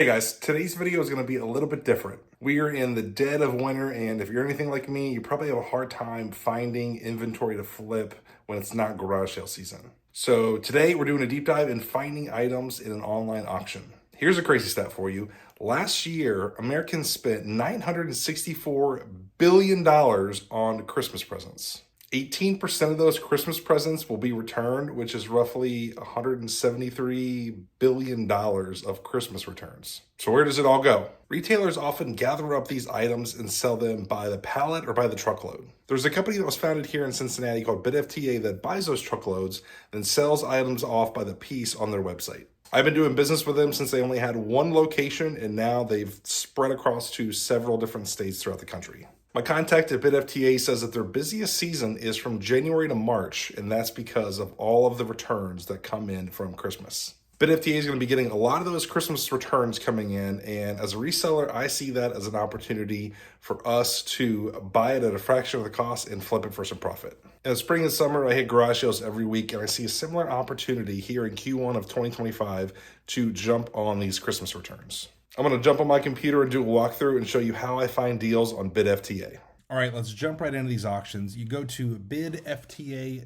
Hey guys, today's video is going to be a little bit different. We are in the dead of winter, and if you're anything like me, you probably have a hard time finding inventory to flip when it's not garage sale season. So today we're doing a deep dive in finding items in an online auction. Here's a crazy stat for you. Last year, Americans spent $964 billion on Christmas presents. 18% of those Christmas presents will be returned, which is roughly $173 billion of Christmas returns. So where does it all go? Retailers often gather up these items and sell them by the pallet or by the truckload. There's a company that was founded here in Cincinnati called BidFTA that buys those truckloads and sells items off by the piece on their website. I've been doing business with them since they only had one location, and now they've spread across to several different states throughout the country. My contact at BidFTA says that their busiest season is from January to March, and that's because of all of the returns that come in from Christmas. BidFTA is going to be getting a lot of those Christmas returns coming in, and as a reseller, I see that as an opportunity for us to buy it at a fraction of the cost and flip it for some profit. In the spring and summer, I hit garage sales every week, and I see a similar opportunity here in Q1 of 2025 to jump on these Christmas returns. I'm going to jump on my computer and do a walkthrough and show you how I find deals on BidFTA. All right, let's jump right into these auctions. You go to bidfta.com.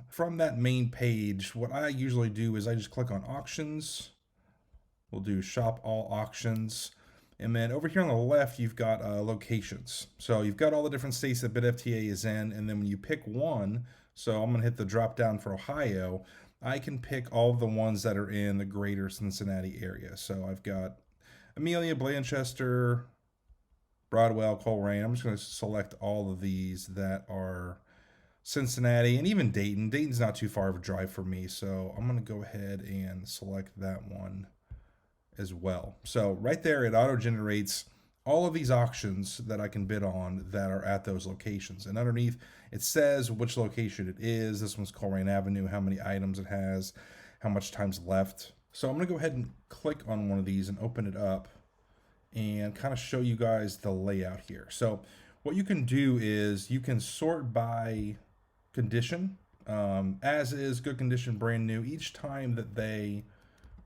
From that main page, what I usually do is I just click on auctions. We'll do shop all auctions. And then over here on the left, you've got locations. So you've got all the different states that BidFTA is in. And then when you pick one, so I'm going to hit the drop down for Ohio, I can pick all of the ones that are in the greater Cincinnati area. So I've got Amelia, Blanchester, Broadwell, Coleraine. I'm just going to select all of these that are Cincinnati and even Dayton. Dayton's not too far of a drive for me, so I'm going to go ahead and select that one as well. So right there, it auto-generates all of these auctions that I can bid on that are at those locations. And underneath, it says which location it is. This one's Coleraine Avenue, how many items it has, how much time's left. So I'm going to go ahead and click on one of these and open it up and kind of show you guys the layout here. So what you can do is you can sort by condition, as is, good condition, brand new. Each time that they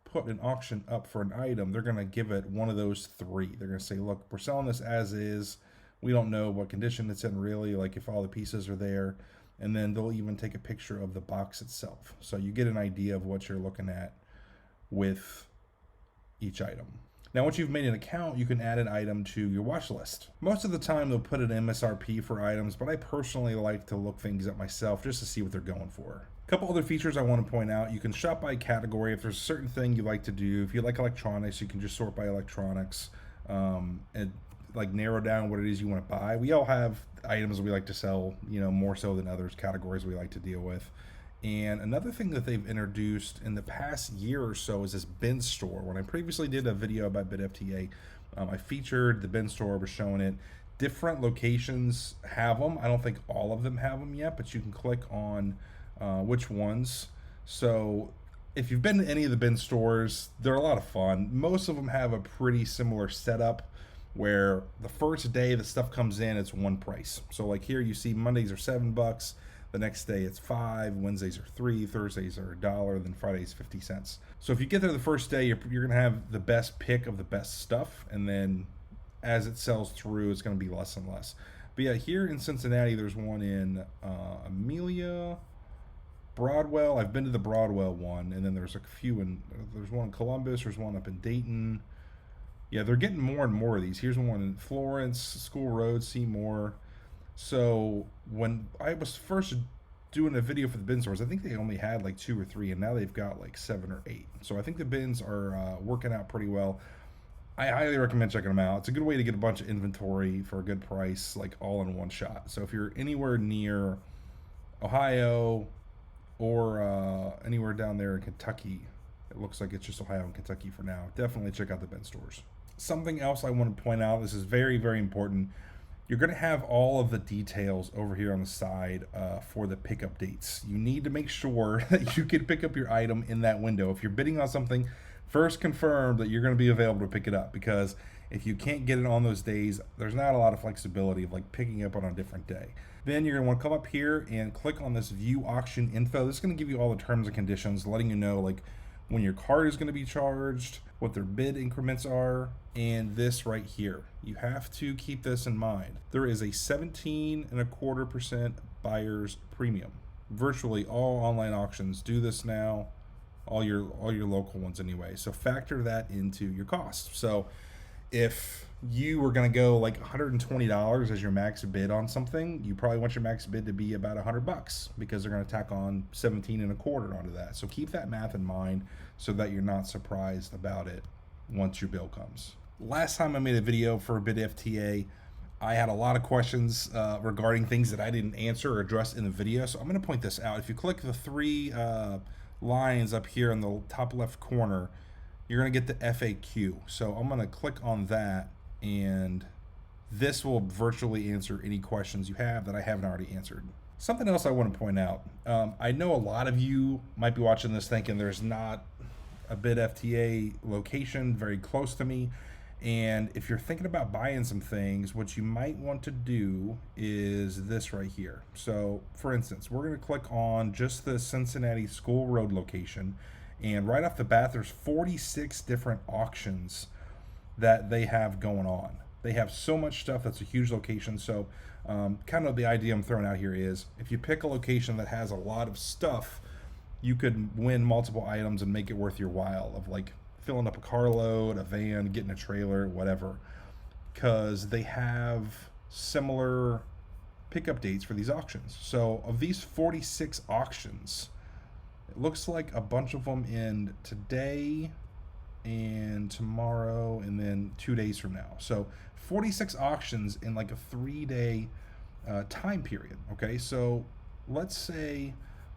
put an auction up for an item, they're going to give it one of those three. They're going to say, look, we're selling this as is. We don't know what condition it's in really, like if all the pieces are there. And then they'll even take a picture of the box itself. So you get an idea of what you're looking at with each item. Now, once you've made an account, you can add an item to your watch list. Most of the time, they'll put an MSRP for items, but I personally like to look things up myself just to see what they're going for. A couple other features I want to point out. You can shop by category. If there's a certain thing you like to do, if you like electronics, you can just sort by electronics and like narrow down what it is you want to buy. We all have items we like to sell, more so than others, categories we like to deal with. And another thing that they've introduced in the past year or so is this bin store. When I previously did a video about BidFTA, I featured the bin store, was showing it. Different locations have them. I don't think all of them have them yet, but you can click on which ones. So if you've been to any of the bin stores, they're a lot of fun. Most of them have a pretty similar setup where the first day the stuff comes in, it's one price. So like here you see Mondays are $7. The next day it's $5, Wednesdays are $3, Thursdays are $1, then Fridays 50 cents. So if you get there the first day, you're gonna have the best pick of the best stuff, and then as it sells through, it's gonna be less and less. But yeah, here in Cincinnati, there's one in Amelia, Broadwell. I've been to the Broadwell one, and then there's there's one in Columbus, there's one up in Dayton. Yeah, they're getting more and more of these. Here's one in Florence, School Road, Seymour. So when I was first doing a video for the bin stores, I think they only had like 2 or 3, and now they've got like 7 or 8. So I think the bins are working out pretty well. I highly recommend checking them out. It's a good way to get a bunch of inventory for a good price, like all in one shot. So if you're anywhere near Ohio or anywhere down there in Kentucky, it looks like it's just Ohio and Kentucky for now, definitely check out the bin stores. Something else I want to point out, this is very, very important. You're going to have all of the details over here on the side for the pickup dates. You need to make sure that you can pick up your item in that window. If you're bidding on something, first confirm that you're going to be available to pick it up, because if you can't get it on those days, there's not a lot of flexibility of like picking up on a different day. Then you're going to want to come up here and click on this view auction info. This is going to give you all the terms and conditions, letting you know like when your card is going to be charged, what their bid increments are, and this right here. You have to keep this in mind. There is a 17.25% buyer's premium. Virtually all online auctions do this now, all your local ones anyway. So factor that into your cost. So if you were going to go like $120 as your max bid on something, you probably want your max bid to be about $100 because they're going to tack on 17.25 onto that. So keep that math in mind so that you're not surprised about it once your bill comes. Last time I made a video for BidFTA, I had a lot of questions regarding things that I didn't answer or address in the video. So I'm going to point this out. If you click the three lines up here in the top left corner, you're going to get the FAQ. So I'm going to click on that, and this will virtually answer any questions you have that I haven't already answered. Something else I want to point out. I know a lot of you might be watching this thinking there's not a BidFTA location very close to me. And if you're thinking about buying some things, what you might want to do is this right here. So for instance, we're going to click on just the Cincinnati School Road location. And right off the bat, there's 46 different auctions that they have going on. They have so much stuff. That's a huge location. So kind of the idea I'm throwing out here is if you pick a location that has a lot of stuff, you could win multiple items and make it worth your while of like filling up a carload, a van, getting a trailer, whatever, because they have similar pickup dates for these auctions. So of these 46 auctions, it looks like a bunch of them end today and tomorrow and then 2 days from now. So 46 auctions in like a 3-day time period. Okay, so let's say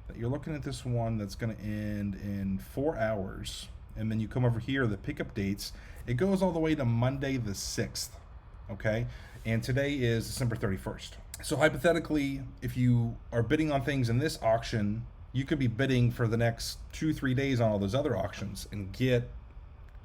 that you're looking at this one that's going to end in 4 hours, and then you come over here, the pickup dates, it goes all the way to Monday the 6th, okay? And today is December 31st. So hypothetically, if you are bidding on things in this auction, you could be bidding for the next 2-3 days on all those other auctions and get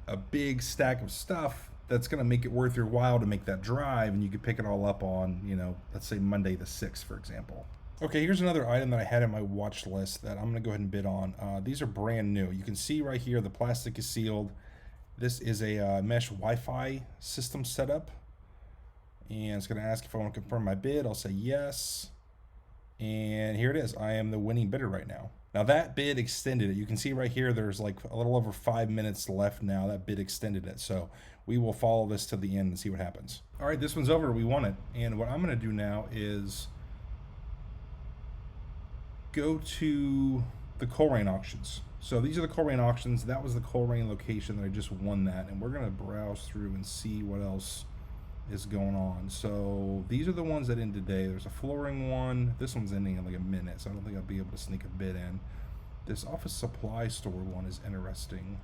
a big stack of stuff that's gonna make it worth your while to make that drive, and you could pick it all up on, you know, let's say Monday the 6th, for example. Okay, here's another item that I had in my watch list that I'm going to go ahead and bid on. These are brand new. You can see right here the plastic is sealed. This is a mesh Wi-Fi system setup. And it's going to ask if I want to confirm my bid. I'll say yes. And here it is. I am the winning bidder right now. Now that bid extended it. You can see right here there's like a little over 5 minutes left now. That bid extended it. So we will follow this to the end and see what happens. All right, this one's over. We won it. And what I'm going to do now is go to the Coleraine auctions. So these are the Coleraine auctions. That was the Coleraine location that I just won that, and we're gonna browse through and see what else is going on. So these are the ones that end today. There's a flooring one. This one's ending in like a minute, so I don't think I'll be able to sneak a bid in. This office supply store one is interesting.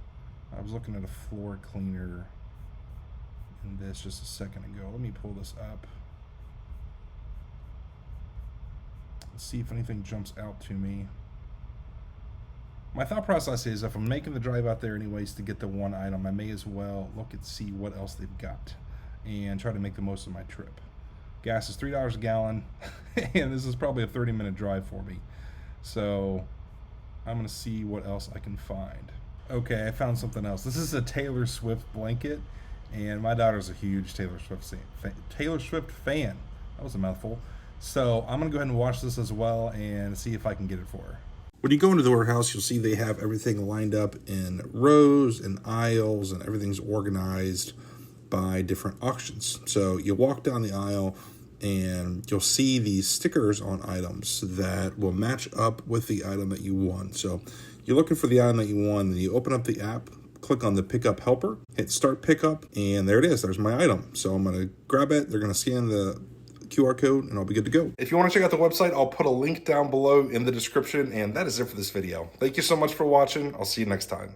I was looking at a floor cleaner in this just a second ago. Let me pull this up. See if anything jumps out to me. My thought process is if I'm making the drive out there anyways to get the one item, I may as well look and see what else they've got and try to make the most of my trip. Gas is $3 a gallon, and this is probably a 30-minute drive for me. So I'm gonna see what else I can find. Okay, I found something else. This is a Taylor Swift blanket, and my daughter's a huge Taylor Swift fan. That was a mouthful. So I'm going to go ahead and watch this as well and see if I can get it for her. When you go into the warehouse, you'll see they have everything lined up in rows and aisles, and everything's organized by different auctions. So you walk down the aisle and you'll see these stickers on items that will match up with the item that you won. So you're looking for the item that you won, and you open up the app, click on the pickup helper, hit start pickup, and there it is. There's my item. So I'm going to grab it. They're going to scan the QR code and I'll be good to go. If you want to check out the website, I'll put a link down below in the description, and that is it for this video. Thank you so much for watching. I'll see you next time.